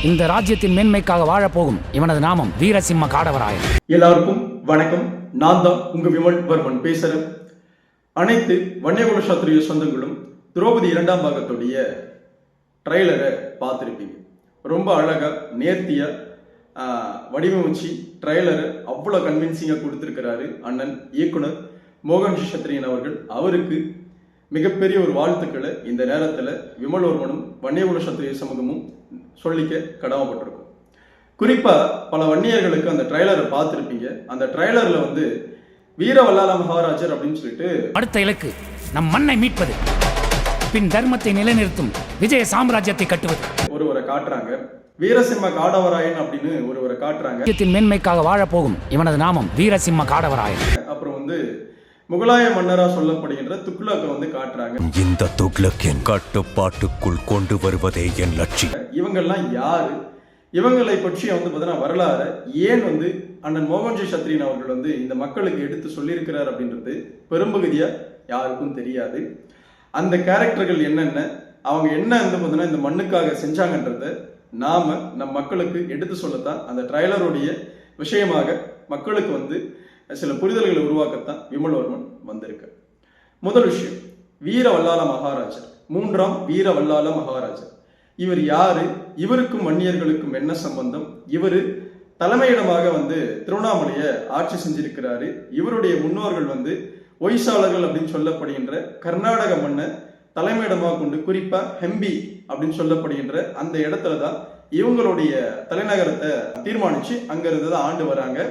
இந்த ராஜ்யத்தின் மேன்மைக்காக வாழப்போகும் இவனது நாமம் வீரசிம்ம காடவராயன். எல்லாருக்கும் வணக்கம். நான் தான் உங்க விமல் வர்மன் பேசுறேன். அனைத்து வன்னியகுல சத்திரிய சொந்தங்களும் திரௌபதி 2ஆம் பாகத்துடைய ட்ரைலரை பார்த்துருப்பீங்க. ரொம்ப அழகா நேர்த்தியா வடிவமைச்சு ட்ரைலரை அவ்வளோ கன்வின்சிங்காக கொடுத்துருக்கிறாரு அண்ணன் இயக்குனர் மோகன் சத்ரியன் அவர்கள். அவருக்கு மிகப்பெரிய ஒரு வாழ்த்துக்களை இந்த நேரத்தில் விமல்வர்மனும் வன்னியகுல சத்திரிய சமூகமும் சொல்லிக்க கடமைப்பட்டிருக்கும். குறிப்பாக பல வன்னியர்களுக்கு அந்த ட்ரைலரை பார்த்துருப்பீங்க. அந்த ட்ரைலரில் வீர வல்லால மகாராஜர் அப்படின்னு சொல்லிட்டு அடுத்த இலக்கு நம் மண்ணை மீட்பது, பின் தர்மத்தை நிலைநிறுத்தும் விஜய சாம்ராஜ்யத்தை கட்டுவது. ஒருவரை காட்டுறாங்க, வீரசிம்ம காடவராயன் அப்படின்னு ஒருவரை காட்டுறாங்க. ராஜ்யத்தின் மேன்மைக்காக வாழப்போகும் இவனது நாமம் வீரசிம்ம காடவராயன். அப்புறம் முகலாய மன்னரா சொல்லப்படுகின்ற துக்ளக்கை காட்டுறாங்க. இந்த துக்ளக்கின் கட்டுப்பாட்டுக்குள் கொண்டு வருவதே என் லட்சியம். இவங்கெல்லாம் யாரு, இவங்களை பற்றிய வரலாறு ஏன் அண்ணன் மோகன்ஜி சத்ரியன் அவர்கள் இந்த மக்களுக்கு எடுத்து சொல்லியிருக்கிறார் அப்படின்றது பெரும்பகுதியா யாருக்கும் தெரியாது. அந்த கேரக்டர்கள் என்னென்ன, அவங்க என்ன இந்த மண்ணுக்காக செஞ்சாங்கன்றத நாம நம் மக்களுக்கு எடுத்து சொல்லத்தான் அந்த ட்ரைலருடைய விஷயமாக மக்களுக்கு சில புரிதல்களை உருவாக்கத்தான் விமல்வர்மன் வந்திருக்கு. முதல் விஷயம், வீர வல்லால மகாராஜர், 3ஆம் வீர வல்லால மகாராஜர். இவர் யாரு, இவருக்கும் வன்னியர்களுக்கும் என்ன சம்பந்தம்? இவர் தலைமையிடமாக திருவண்ணாமலையை ஆட்சி செஞ்சிருக்கிறாரு. இவருடைய முன்னோர்கள் ஒய்சாளர்கள் அப்படின்னு சொல்லப்படுகின்ற கர்நாடக மண்ணை தலைமையிடமாக கொண்டு, குறிப்பா ஹெம்பி அப்படின்னு சொல்லப்படுகின்ற அந்த இடத்துல தான் இவங்களுடைய தலைநகரத்தை தீர்மானிச்சு அங்கிருந்து தான் ஆண்டு வராங்க.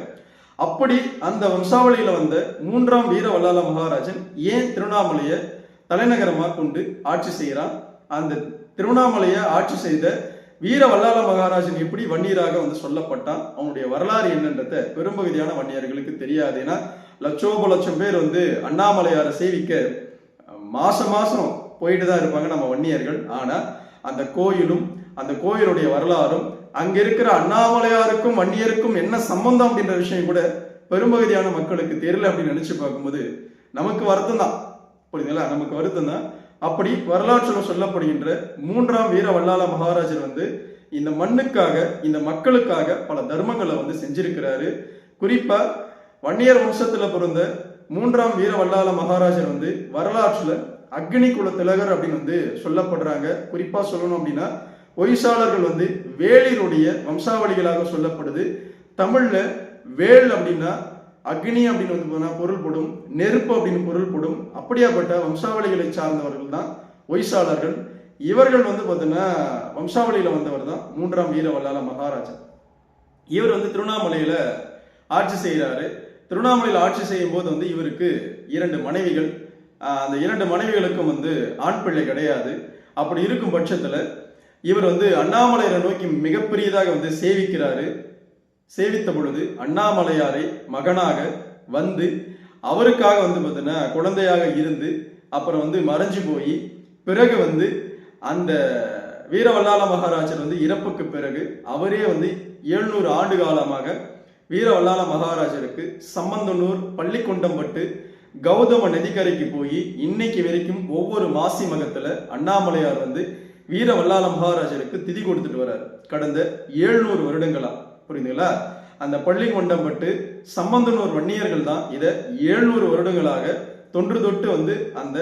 அப்படி அந்த வம்சாவளியில 3ஆம் வீர வல்லால மகாராஜன் ஏன் திருவண்ணாமலையை தலைநகரமாக கொண்டு ஆட்சி செய்யறான்? அந்த திருவண்ணாமலையை ஆட்சி செய்த வீர வல்லால மகாராஜன் எப்படி வன்னியராக சொல்லப்பட்டான்? அவனுடைய வரலாறு என்னன்றத பெரும்பகுதியான வன்னியர்களுக்கு தெரியாது. ஏன்னா லட்சோப பேர் அண்ணாமலையாரை சேவிக்க மாசம் போயிட்டு தான் இருப்பாங்க நம்ம வன்னியர்கள். ஆனா அந்த கோயிலும் அந்த கோயிலுடைய வரலாறும் அங்க இருக்கிற அண்ணாமலையாருக்கும் வன்னியருக்கும் என்ன சம்பந்தம் அப்படின்ற விஷயம் கூட பெரும்பகுதியான மக்களுக்கு தெரியல அப்படின்னு நினைச்சு பார்க்கும்போது நமக்கு வருத்தம் தான். புரியுதுங்களா? நமக்கு வருத்தம் தான். அப்படி வரலாற்றில் சொல்லப்படுகின்ற 3ஆம் வீர வல்லால மகாராஜர் இந்த மண்ணுக்காக, இந்த மக்களுக்காக பல தர்மங்களை செஞ்சிருக்கிறாரு. குறிப்பா வன்னியர் வம்சத்துல பிறந்த 3ஆம் வீர வல்லால மகாராஜர் வரலாற்றுல அக்னி குல திலகர் அப்படின்னு சொல்லப்படுறாங்க. குறிப்பா சொல்லணும் அப்படின்னா ஒய்சாளர்கள் வேளிருடைய வம்சாவளிகளாக சொல்லப்படுது. தமிழ்ல வேல் அப்படின்னா அக்னி அப்படின்னு பொருள்படும், நெருப்பு அப்படின்னு பொருள்படும். அப்படியாப்பட்ட வம்சாவளிகளை சார்ந்தவர்கள் தான் ஒய்சாளர்கள். இவர்கள் பார்த்தீங்கன்னா வம்சாவளியில வந்தவர் தான் 3ஆம் வீர வல்லால மகாராஜா. இவர் திருவண்ணாமலையில ஆட்சி செய்கிறாரு. திருவண்ணாமலையில் ஆட்சி செய்யும் போது இவருக்கு 2 மனைவிகள். அந்த 2 மனைவிகளுக்கும் ஆண் பிள்ளை கிடையாது. அப்படி இருக்கும் பட்சத்துல இவர் அண்ணாமலையாரை நோக்கி மிகப்பெரியதாக சேவிக்கிறாரு. சேவித்த பொழுது அண்ணாமலையாரை மகனாக அவருக்காக பார்த்தீங்கன்னா குழந்தையாக இருந்து அப்புறம் மறைஞ்சு போய் பிறகு அந்த வீரவல்லால மகாராஜர் இறப்புக்கு பிறகு அவரே 700 ஆண்டு காலமாக வீரவல்லால மகாராஜருக்கு சம்பந்தனூர், பள்ளிக்கொண்டம்பட்டு, கௌதம நதிக்கரைக்கு போய் இன்னைக்கு வரைக்கும் ஒவ்வொரு மாசி மகத்துல அண்ணாமலையார் வீர வல்லால மகாராஜருக்கு திதி கொடுத்துட்டு வர்றாரு கடந்த 700 வருடங்களா. புரியுதுங்களா? அந்த பள்ளிக்கொண்டம்பட்டு சம்பந்தனூர் வன்னியர்கள் தான் இதை 700 வருடங்களாக தொன்று தொட்டு அந்த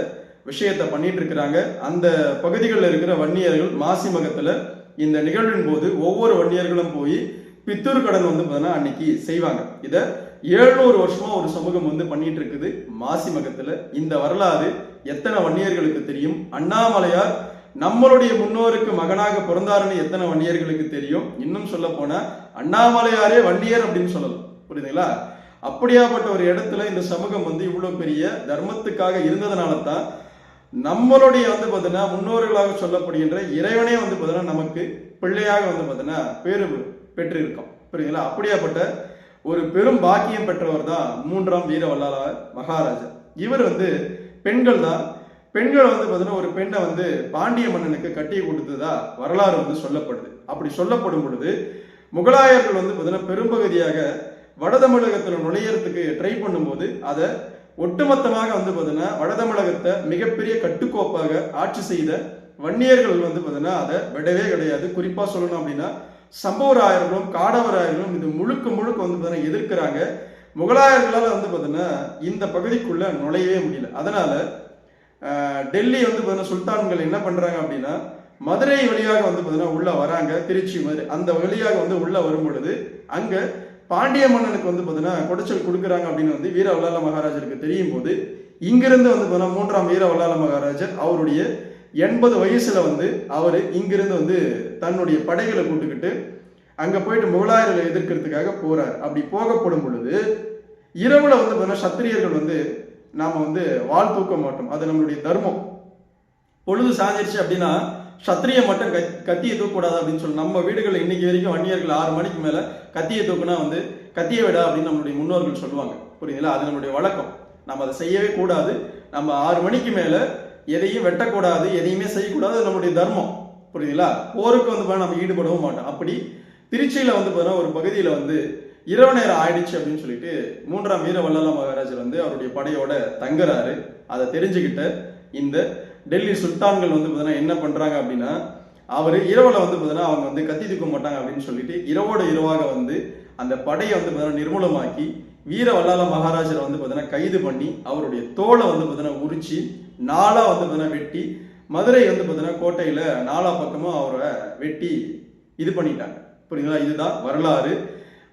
விஷயத்தை பண்ணிட்டு இருக்கிறாங்க. அந்த பகுதிகளில் இருக்கிற வன்னியர்கள் மாசி மகத்துல இந்த நிகழ்வின் போது ஒவ்வொரு வன்னியர்களும் போய் பித்தூர் கடன் அன்னைக்கு செய்வாங்க. இதை 700 வருஷமா ஒரு சமூகம் பண்ணிட்டு இருக்குது மாசி மகத்துல. இந்த வரலாறு எத்தனை வன்னியர்களுக்கு தெரியும்? அண்ணாமலையார் நம்மளுடைய முன்னோருக்கு மகனாக பிறந்தாருன்னு எத்தனை வன்னியர்களுக்கு தெரியும்? இன்னும் சொல்ல போனா அண்ணாமலையாரே வன்னியர் அப்படின்னு சொல்லலாம். புரியுதுங்களா? அப்படியாப்பட்ட ஒரு இடத்துல இந்த சமூகம் இவ்வளவு பெரிய தர்மத்துக்காக இருந்ததுனால தான் நம்மளுடைய பார்த்தீங்கன்னா முன்னோர்களாக சொல்லப்படுகின்ற இறைவனே பார்த்தீங்கன்னா நமக்கு பிள்ளையாக பார்த்தீங்கன்னா பேரு பெற்று இருக்கோம். புரியுதுங்களா? அப்படியாப்பட்ட ஒரு பெரும் பாக்கியம் பெற்றவர் தான் 3ஆம் வீர வல்லால மகாராஜர். இவர் பெண்கள் தான். பெண்கள் பார்த்தீங்கன்னா ஒரு பெண்ணை பாண்டிய மன்னனுக்கு கட்டி கொடுத்ததா வரலாறு சொல்லப்படுது. அப்படி சொல்லப்படும் பொழுது முகலாயர்கள் பார்த்தீங்கன்னா பெரும்பகுதியாக வட தமிழகத்தில் நுழையறதுக்கு ட்ரை பண்ணும்போது அதை ஒட்டுமொத்தமாக பார்த்தீங்கன்னா வட தமிழகத்தை மிகப்பெரிய கட்டுக்கோப்பாக ஆட்சி செய்த வன்னியர்கள் பார்த்தீங்கன்னா அதை விடவே கிடையாது. குறிப்பா சொல்லணும் அப்படின்னா சம்புவராயர்களும் காடவராயர்களும் இது முழுக்க முழுக்க வந்து பார்த்தீங்கன்னா எதிர்க்கிறாங்க. முகலாயர்களால் வந்து பார்த்தீங்கன்னா இந்த பகுதிக்குள்ள நுழையவே முடியல. அதனால டெல்லி வந்து பார்த்தீங்கன்னா சுல்தான்கள் என்ன பண்றாங்க அப்படின்னா மதுரை வழியாக வந்து பார்த்தீங்கன்னா உள்ள வராங்க. திருச்சி மதுரை அந்த வழியாக வந்து உள்ள வரும் பொழுது அங்க பாண்டிய மன்னனுக்கு வந்து பார்த்தீங்கன்னா கொடைச்சல் கொடுக்குறாங்க அப்படின்னு வந்து வீர வல்லால மகாராஜருக்கு தெரியும் போது இங்கிருந்து வந்து பார்த்தீங்கன்னா 3ஆம் வீர வல்லால மகாராஜர் அவருடைய 80 வயசுல வந்து அவர் இங்கிருந்து வந்து தன்னுடைய படைகளை கூட்டுக்கிட்டு அங்க போயிட்டு முகலாயர்களை எதிர்க்கிறதுக்காக போறார். அப்படி போகப்படும் பொழுது இரவுல வந்து பார்த்தீங்கன்னா சத்திரியர்கள் வந்து நாம வந்து வாள் தூக்க மாட்டோம், அது நம்மளுடைய தர்மம். பொழுது சாஞ்சிருச்சு அப்படின்னா சத்திரிய மட்டும் கத்தியை தூக்கக்கூடாது அப்படின்னு சொல்லி நம்ம வீடுகளில் இன்னைக்கு வரைக்கும் வன்னியர்கள் 6 மணிக்கு மேல கத்தியை தூக்குனா வந்து கத்தியை விட அப்படின்னு நம்மளுடைய முன்னோர்கள் சொல்லுவாங்க. புரியுதுங்களா? அது நம்மளுடைய வழக்கம். நம்ம அதை செய்யவே கூடாது. நம்ம 6 மணிக்கு மேல எதையும் வெட்டக்கூடாது, எதையுமே செய்யக்கூடாது, நம்மளுடைய தர்மம். புரியுதுங்களா? போருக்கு வந்து நம்ம ஈடுபடவும் மாட்டோம். அப்படி திருச்சியில வந்து ஒரு பகுதியில வந்து இரவு நேரம் ஆயிடுச்சு அப்படின்னு சொல்லிட்டு 3ஆம் வீர வல்லால மகாராஜர் வந்து அவருடைய படையோட தங்குறாரு. அதை தெரிஞ்சுக்கிட்ட இந்த டெல்லி சுல்தான்கள் வந்து என்ன பண்றாங்க அப்படின்னா அவர் இரவுல வந்து அவங்க வந்து கத்தி தூக்க மாட்டாங்க அப்படின்னு சொல்லிட்டு இரவோட இரவாக வந்து அந்த படையை வந்து நிர்மூலமாக்கி வீர வல்லால மகாராஜரை வந்து கைது பண்ணி அவருடைய தோலை வந்து உரிச்சு நாளா வந்து வெட்டி மதுரை வந்து கோட்டையில நாலா பக்கமும் அவரை வெட்டி இது பண்ணிட்டாங்க. புரியுங்களா? இதுதான் வரலாறு.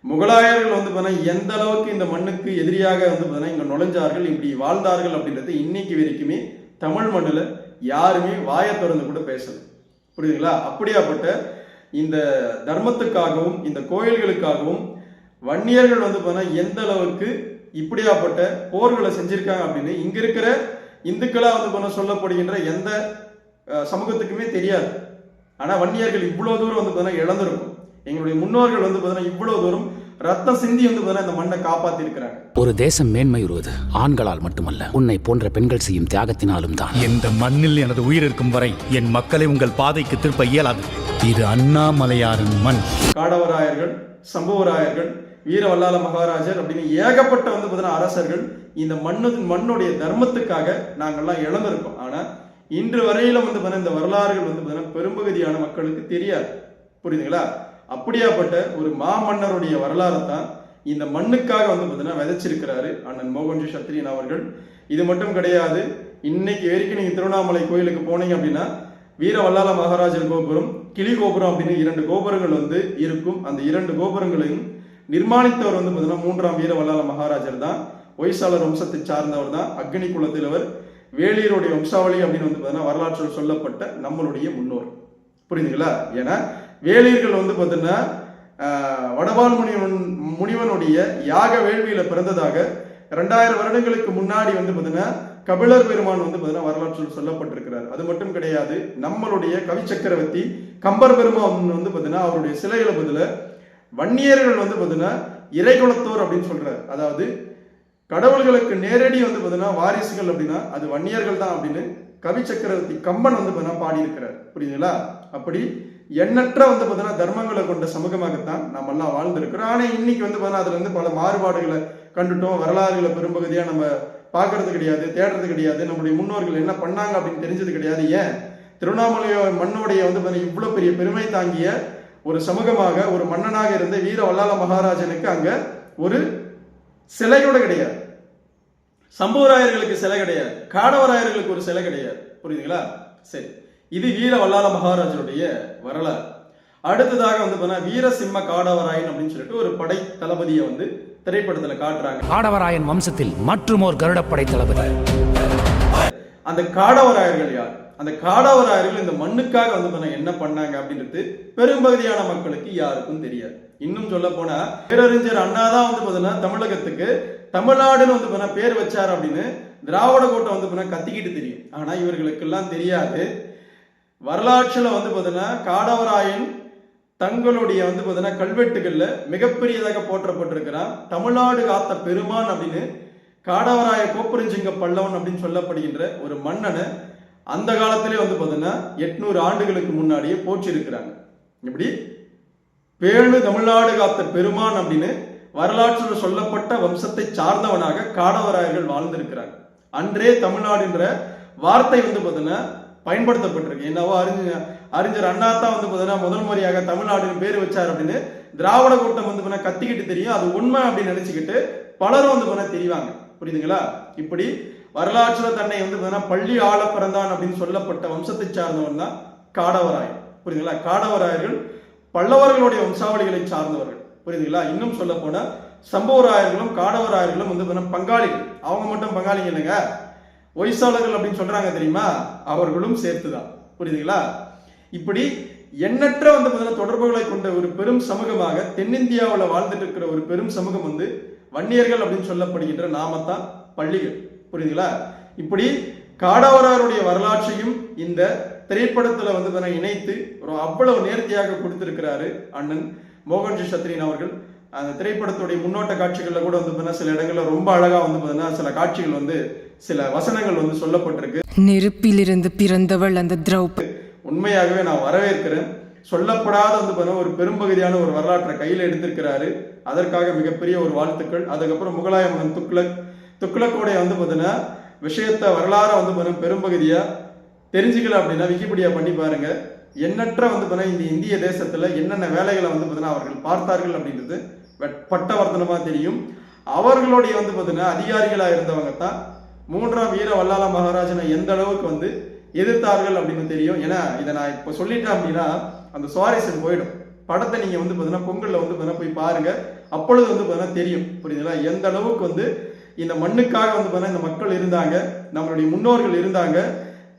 முகலாயர்கள் வந்து எந்த அளவுக்கு இந்த மண்ணுக்கு எதிரியாக வந்து இங்க நுழைஞ்சார்கள், இப்படி வாழ்ந்தார்கள் அப்படின்றது இன்னைக்கு வரைக்குமே தமிழ் மண்ணில் யாருமே வாயை திறந்து கூட பேசல. புரியுதுங்களா? அப்படியாப்பட்ட இந்த தர்மத்துக்காகவும் இந்த கோயில்களுக்காகவும் வன்னியர்கள் வந்து எந்த அளவுக்கு இப்படியாப்பட்ட போர்களை செஞ்சிருக்காங்க அப்படின்னு இங்க இருக்கிற இந்துக்களா வந்து சொல்லப்படுகின்ற எந்த சமூகத்துக்குமே தெரியாது. ஆனா வன்னியர்கள் இவ்வளவு தூரம் வந்து இழந்திருக்கும். எங்களுடைய முன்னோர்கள் வந்து இவ்வளவு தூரம் ரத்தம் சிந்தி வந்து இந்த மண்ணை காப்பாத்தி இருக்கிறாங்க. ஒரு தேசம் மேன்மையுறுவது ஆண்களால் மட்டுமல்ல, உன்னை போன்ற பெண்கள் செய்யும் தியாகத்தினாலும் தான். இந்த மண்ணில் எனது உயிர் இருக்கும் வரை என் மக்களை உங்கள் பாதைக்கு திருப்ப இயலாது. இது அண்ணாமலையாரின் மண். காடவராயர்கள், சம்புவராயர்கள், வீர வல்லால மகாராஜர் அப்படின்னு ஏகப்பட்ட வந்து அரசர்கள் இந்த மண்ணுடைய தர்மத்துக்காக நாங்கள்லாம் இழந்திருக்கோம். ஆனா இன்று வரையில வந்து இந்த வரலாறுகள் வந்து பெரும்பகுதியான மக்களுக்கு தெரியாது. புரியுதுங்களா? அப்படியாப்பட்ட ஒரு மாமன்னருடைய வரலாறு தான் இந்த மண்ணுக்காக வந்து விதைச்சிருக்கிறாரு அண்ணன் மோகன்ஜி சத்திரியன் அவர்கள். இது மட்டும் கிடையாது. இன்னைக்கு வரைக்கும் நீங்க திருவண்ணாமலை கோயிலுக்கு போனீங்க அப்படின்னா வீர வல்லால மகாராஜர் கோபுரம், கிளி கோபுரம் அப்படின்னு 2 கோபுரங்கள் வந்து இருக்கும். அந்த 2 கோபுரங்களையும் நிர்மாணித்தவர் வந்து 3ஆம் வீர வல்லால மகாராஜர் தான். ஒய்சாளர் வம்சத்தை சார்ந்தவர் தான். அக்னி குலத்திலவர், வேளியருடைய வம்சாவளி அப்படின்னு வந்து வரலாற்றில் சொல்லப்பட்ட நம்மளுடைய முன்னோர். புரியுதுங்களா? ஏன்னா வேளியர்கள் வந்து பார்த்தீங்கன்னா வடபால் முனிவனுடைய யாக வேள்வியில பிறந்ததாக 2000 வருடங்களுக்கு முன்னாடி வந்து பார்த்தீங்கன்னா கபிலர் பெருமான் வந்து பார்த்தீங்கன்னா வரலாற்றில் சொல்லப்பட்டிருக்கிறார். அது மட்டும் கிடையாது. நம்மளுடைய கவி சக்கரவர்த்தி கம்பர் பெருமான் வந்து பார்த்தீங்கன்னா அவருடைய சிலைகளை பதில வன்னியர்கள் வந்து பார்த்தீங்கன்னா இறைகுலத்தோர் அப்படின்னு சொல்றாரு. அதாவது கடவுள்களுக்கு நேரடி வந்து பார்த்தீங்கன்னா வாரிசுகள் அப்படின்னா அது வன்னியர்கள் தான் அப்படின்னு கவி சக்கரவர்த்தி கம்பன் வந்து பார்த்தீங்கன்னா பாடியிருக்கிறார். புரியுதுங்களா? அப்படி எண்ணற்ற வந்து பார்த்தீங்கன்னா தர்மங்களை கொண்ட சமூகமாகத்தான் நம்ம எல்லாம் வாழ்ந்திருக்கிறோம். ஆனால் இன்னைக்கு வந்து பார்த்தீங்கன்னா அதுல இருந்து பல மாறுபாடுகளை கண்டுட்டோம். வரலாறுகளை பெரும்பகுதியா நம்ம பார்க்கறது கிடையாது, தேடுறது கிடையாது. நம்முடைய முன்னோர்கள் என்ன பண்ணாங்க அப்படின்னு தெரிஞ்சது கிடையாது. ஏன் திருவண்ணாமலை மண்ணுடைய வந்து பார்த்தீங்கன்னா இவ்வளவு பெரிய பெருமை தாங்கிய ஒரு சமூகமாக ஒரு மன்னனாக இருந்த வீர வல்லால மகாராஜனுக்கு அங்க ஒரு சிலை கூட கிடையாது. சம்புவராயர்களுக்கு சிலை கிடையாது, காடவராயர்களுக்கு ஒரு சிலை கிடையாது. புரியுதுங்களா? சரி, இது வீர வல்லால மகாராஜருடைய வரலாறு. அடுத்ததாக வந்து வீரசிம்ம காடவராயன் அப்படின்னு சொல்லிட்டு ஒரு படை தளபதியை வந்து திரைப்படத்துல காட்டுறாங்க. காடவராயன் வம்சத்தில் மற்றும் ஒரு கருடப்படை தளபதி. அந்த காடவராயர்கள் யார்? அந்த காடவராயர்கள் இந்த மண்ணுக்காக வந்து என்ன பண்ணாங்க அப்படின்றது பெரும்பகுதியான மக்களுக்கு யாருக்கும் தெரியாது. இன்னும் சொல்ல போனா பேரறிஞர் அண்ணாதான் வந்து தமிழகத்துக்கு தமிழ்நாடுன்னு வந்து பேர் வச்சார் அப்படின்னு திராவிட கோட்டை வந்து கத்திக்கிட்டு தெரியும். ஆனா இவர்களுக்கெல்லாம் தெரியாது. வரலாற்றுல வந்து காடவராயன் தங்களுடைய வந்து கல்வெட்டுகள்ல மிகப்பெரியதாக போற்றப்பட்டிருக்கிறான். தமிழ்நாடு காத்த பெருமான் அப்படின்னு காடவராய கோப்பரஞ்சிங்க பல்லவன் அப்படின்னு சொல்லப்படுகின்ற ஒரு மன்னனை அந்த காலத்திலே வந்து 800 ஆண்டுகளுக்கு முன்னாடியே போற்றிருக்கிறாங்க. இப்படி பேணு தமிழ்நாடு காத்த பெருமான் அப்படின்னு வரலாற்றில் சொல்லப்பட்ட வம்சத்தை சார்ந்தவனாக காடவராயர்கள் வாழ்ந்திருக்கிறாங்க. அன்றே தமிழ்நாடுன்ற வார்த்தை வந்து பயன்படுத்தப்பட்டிருக்கு. என்னவோ அறிஞர் அண்ணா தான் வந்து பார்த்தீங்கன்னா முதல் முறையாக தமிழ்நாடுன்னு பேர் வச்சார் அப்படின்னு திராவிட கூட்டம் வந்து பார்த்தீங்கன்னா கத்திக்கிட்டு தெரியும். அது உண்மை அப்படின்னு நினைச்சுக்கிட்டு பலரும் வந்து பார்த்தீங்கன்னா தெரிவாங்க. புரியுதுங்களா? இப்படி வரலாற்றுல தன்னை வந்து பார்த்தீங்கன்னா பள்ளி ஆள பிறந்தான் அப்படின்னு சொல்லப்பட்ட வம்சத்தை சார்ந்தவன் தான் காடவராயர். புரியுதுங்களா? காடவராயர்கள் பல்லவர்களுடைய வம்சாவளிகளை சார்ந்தவர்கள். புரியுதுங்களா? இன்னும் சொல்ல போனா சம்புவராயர்களும் காடவராயர்களும் வந்து பார்த்தீங்கன்னா பங்காளிகள். அவங்க மட்டும் பங்காளிங்க இல்லைங்க, ஒய்சாளர்கள் அப்படின்னு சொல்றாங்க தெரியுமா, அவர்களும் சேர்த்துதான். புரியுதுங்களா? இப்படி எண்ணற்ற வந்து பார்த்தீங்கன்னா தொடர்புகளை கொண்ட ஒரு பெரும் சமூகமாக தென்னிந்தியாவில் வாழ்ந்துட்டு இருக்கிற ஒரு பெரும் சமூகம் வந்து வன்னியர்கள் அப்படின்னு சொல்லப்படுகின்ற நாமத்தான் பள்ளிகள். புரியுதுங்களா? இப்படி காடவராருடைய வரலாற்றையும் இந்த திரைப்படத்துல வந்து இணைத்து ஒரு அவ்வளவு நேர்த்தியாக கொடுத்திருக்கிறாரு அண்ணன் மோகன்ஜி சத்ரியன் அவர்கள். அந்த திரைப்படத்துடைய முன்னோட்ட காட்சிகள்ல கூட வந்து சில இடங்கள்ல ரொம்ப அழகா வந்து சில காட்சிகள் வந்து சில வசனங்கள் வந்து சொல்லப்பட்டிருக்கு. நெருப்பிலிருந்து பிறந்தவள் அந்த திரௌபதி. உண்மையாகவே நான் வரவேற்கிறேன். சொல்லப்படாத வந்து ஒரு பெரும்பகுதியான ஒரு வரலாற்றை கையில எடுத்திருக்கிறாரு. அதற்காக மிகப்பெரிய ஒரு வாழ்த்துக்கள். அதுக்கப்புறம் முகலாய மன்னன் துக்ளக்கோடைய வந்து பார்த்தீங்கன்னா விஷயத்த வரலாற வந்து பெரும்பகுதியா தெரிஞ்சுக்கல அப்படின்னா விக்கிபீடியா பண்ணி பாருங்க. எண்ணற்ற வந்து இந்த இந்திய தேசத்துல என்னென்ன வேலைகளை வந்து அவர்கள் பார்த்தார்கள் அப்படின்றது பட்டவர்த்தனமா தெரியும். அவர்களுடைய வந்து அதிகாரிகளா இருந்தவங்க தான் 3ஆம் வீர வல்லால மகாராஜனை எந்த அளவுக்கு வந்து எதிர்த்தார்கள் அப்படின்னு தெரியும். ஏன்னா இதை நான் இப்ப சொல்லிட்டேன் அப்படின்னா அந்த சுவாரஸ்யம் போயிடும். படத்தை நீங்க வந்து பொங்கல்ல வந்து போய் பாருங்க. அப்பொழுது வந்து தெரியும். புரியுதுங்களா? எந்த அளவுக்கு வந்து இந்த மண்ணுக்காக வந்து இந்த மக்கள் இருந்தாங்க, நம்மளுடைய முன்னோர்கள் இருந்தாங்க.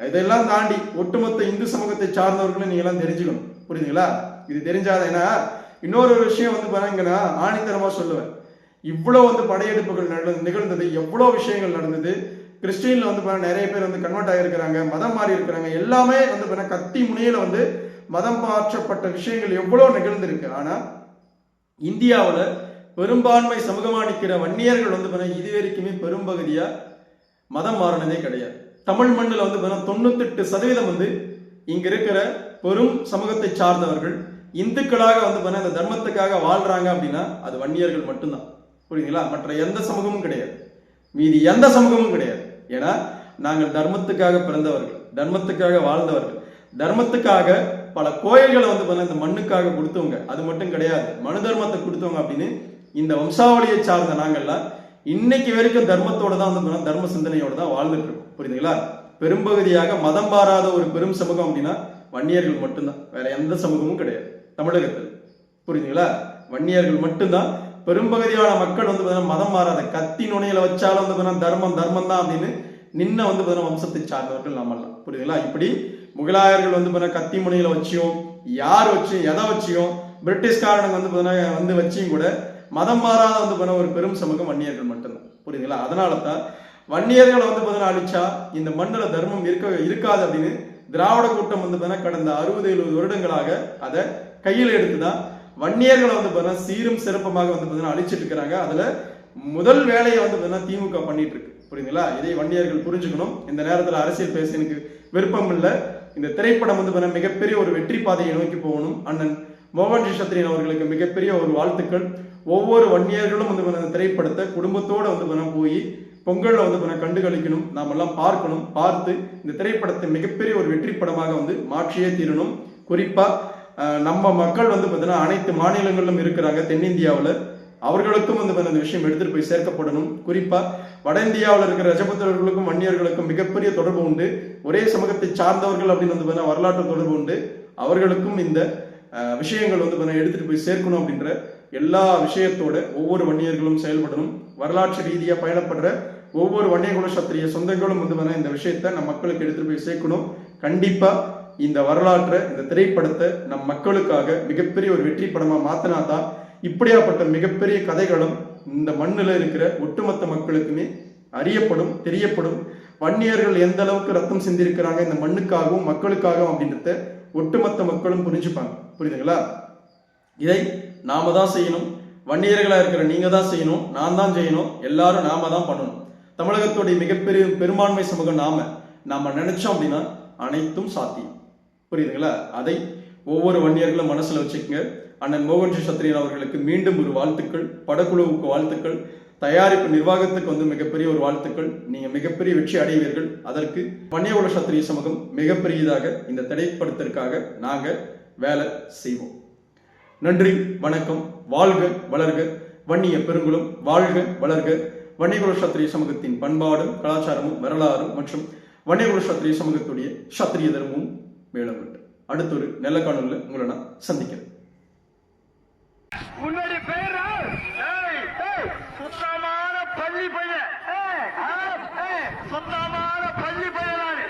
இதெல்லாம் தாண்டி ஒட்டுமொத்த இந்து சமூகத்தை சார்ந்தவர்களும் நீங்க எல்லாம் தெரிஞ்சுக்கணும். புரியுதுங்களா? இது தெரிஞ்சாத. ஏன்னா இன்னொரு விஷயம் வந்து இங்கன்னா ஆணித்தரமா சொல்லுவேன். இவ்வளவு வந்து படையெடுப்புகள் நிகழ்ந்தது, எவ்வளவு விஷயங்கள் நடந்தது. கிறிஸ்டின்ல வந்து நிறைய பேர் வந்து கன்வெர்ட் ஆகிருக்கிறாங்க, மதம் மாறி இருக்கிறாங்க. எல்லாமே வந்து கத்தி முனையில வந்து மதம் மாற்றப்பட்ட விஷயங்கள் எவ்வளவு நிகழ்ந்திருக்கு. ஆனா இந்தியாவில் பெரும்பான்மை சமூகமா நிற்கிற வன்னியர்கள் வந்து இது வரைக்குமே பெரும்பகுதியா மதம் மாறினதே கிடையாது. தமிழ் மண்ணில் வந்து 98% வந்து இங்க இருக்கிற பெரும் சமூகத்தை சார்ந்தவர்கள் இந்துக்களாக வந்து இந்த தர்மத்துக்காக வாழ்றாங்க அப்படின்னா அது வன்னியர்கள் மட்டும்தான். புரியுதுங்களா? மற்ற எந்த சமூகமும் கிடையாது, மீதி எந்த சமூகமும் கிடையாது. ஏன்னா நாங்கள் தர்மத்துக்காக பிறந்தவர்கள், தர்மத்துக்காக வாழ்ந்தவர்கள், தர்மத்துக்காக பல கோயில்களை வந்து இந்த மண்ணுக்காக கொடுத்தவங்க. அது மட்டும் கிடையாது, மனு தர்மத்தை கொடுத்தவங்க அப்படின்னு இந்த வம்சாவளியை சார்ந்த நாங்கள்லாம் இன்னைக்கு வரைக்கும் தர்மத்தோட தான் வந்து தர்ம சிந்தனையோட தான் வாழ்ந்துட்டு இருக்கோம். புரியுதுங்களா? பெரும்பகுதியாக மதம் மாறாத ஒரு பெரும் சமூகம் அப்படின்னா வன்னியர்கள் மட்டும்தான், வேற எந்த சமூகமும் கிடையாது தமிழகத்தில். புரியுதுங்களா? வன்னியர்கள் மட்டும்தான். பெரும்பகுதியான மக்கள் வந்து மதம் மாறாத, கத்தி நுனையில வச்சாலும் வந்து தர்மம் தர்மம் தான் அப்படின்னு நின்ன வந்து வம்சத்தை சார்ந்தவர்கள் நாமெல்லாம். புரியுதுங்களா? இப்படி முகலாயர்கள் வந்து கத்தி முனையில வச்சியும், யார் வச்சியும், எதை வச்சியும், பிரிட்டிஷ்காரனுக்கு வந்து வச்சியும் கூட மதம் மாறாத வந்து ஒரு பெரும் சமூகம் வன்னியர்கள் மட்டும்தான். புரியுதுங்களா? அதனால தான் வன்னியர்களை வந்து அழிச்சா இந்த மண்ணில தர்மம் இருக்காது அப்படின்னு திராவிட கூட்டம் வந்து கடந்த 60-70 வருடங்களாக அதை கையில் எடுத்துதான் வன்னியர்களை வந்து சீரும் சிறப்பமாக வந்து அழிச்சிட்டு இருக்கிறாங்க. அதுல முதல் வேலையை வந்து திமுக பண்ணிட்டு இருக்கு. புரியுதுங்களா? இதை வன்னியர்கள் புரிஞ்சுக்கணும். இந்த நேரத்தில் அரசியல் பேச எனக்கு விருப்பம் இல்லை. இந்த திரைப்படம் வந்து மிகப்பெரிய ஒரு வெற்றி பாதையை நோக்கி போகணும். அண்ணன் மோகன்ஜி சத்ரியன் அவர்களுக்கு மிகப்பெரிய ஒரு வாழ்த்துக்கள். ஒவ்வொரு வன்னியர்களும் வந்து அந்த திரைப்படத்தை குடும்பத்தோட வந்து போய் பொங்கல்ல வந்து கண்டு கழிக்கணும், நாம எல்லாம் பார்க்கணும். பார்த்து இந்த திரைப்படத்தை மிகப்பெரிய ஒரு வெற்றி படமாக வந்து மாற்றியே தீரணும். குறிப்பா நம்ம மக்கள் வந்து அனைத்து மாநிலங்களிலும் இருக்கிறாங்க தென்னிந்தியாவில். அவர்களுக்கும் வந்து அந்த விஷயம் எடுத்துட்டு போய் சேர்க்கப்படணும். குறிப்பா வட இந்தியாவில் இருக்கிற ரஜபுத்திரர்களுக்கும் வன்னியர்களுக்கும் மிகப்பெரிய தொடர்பு உண்டு. ஒரே சமூகத்தை சார்ந்தவர்கள் அப்படின்னு வந்து வரலாற்று தொடர்பு உண்டு. அவர்களுக்கும் இந்த விஷயங்கள் வந்து எடுத்துட்டு போய் சேர்க்கணும் அப்படின்ற எல்லா விஷயத்தோட ஒவ்வொரு வன்னியர்களும் செயல்படணும். வரலாற்று ரீதியா பயணப்படுற ஒவ்வொரு வன்னியகுல சத்திரிய சொந்தங்களும் வந்து இந்த விஷயத்த நம் மக்களுக்கு எடுத்துட்டு போய் சேர்க்கணும். கண்டிப்பா இந்த வரலாற்றை, இந்த திரைப்படத்தை நம் மக்களுக்காக மிகப்பெரிய ஒரு வெற்றி படமா மாத்தினாதான் இப்படியாப்பட்ட மிகப்பெரிய கதைகளும் இந்த மண்ணில் இருக்கிற ஒட்டுமொத்த மக்களுக்குமே அறியப்படும், தெரியப்படும். வன்னியர்கள் எந்த அளவுக்கு ரத்தம் சிந்திருக்கிறாங்க இந்த மண்ணுக்காகவும் மக்களுக்காகவும் அப்படின்றத ஒட்டுமொத்த மக்களும் புரிஞ்சுப்பாங்க. புரியுதுங்களா? இதை நாம தான் செய்யணும். வன்னியர்களா இருக்கிற நீங்க தான் செய்யணும், நான் தான் செய்யணும், எல்லாரும் நாம தான் பண்ணணும். தமிழகத்துடைய மிகப்பெரிய பெரும்பான்மை சமூகம் நாம நினைச்சோம் அப்படின்னா அனைத்தும் சாத்தியம். புரியுதுங்களா? அதை ஒவ்வொரு வன்னியர்களும் மனசுல வச்சுக்கங்க. அண்ணன் மோகன்ஜி சத்ரியன் அவர்களுக்கு மீண்டும் ஒரு வாழ்த்துக்கள், படக்குழுவுக்கு வாழ்த்துக்கள், தயாரிப்பு நிர்வாகத்துக்கு வந்து மிகப்பெரிய ஒரு வாழ்த்துக்கள். நீங்க மிகப்பெரிய வெற்றி அடைவீர்கள். அதற்கு வன்னியகுல சத்திரிய சமூகம் மிகப்பெரியதாக இந்த திரைப்படத்திற்காக நாங்க வேலை செய்வோம். நன்றி, வணக்கம். வாழ்க வளர்க வன்னிய பெருங்குளம், வாழ்க வளர்க வன்னியகுல சத்திரிய சமூகத்தின் பண்பாடும் கலாச்சாரமும் வரலாறும் மற்றும் வன்னியகுல சத்திரிய சமூகத்துடைய சத்திரிய தர்மமும் மேலும். அடுத்த ஒரு நல்ல காணொலியில் உங்களை நான் சந்திக்கிறேன். உன்னுடைய பேர் சுத்தமான பள்ளி பையன், சுத்தமான பள்ளி பையன்.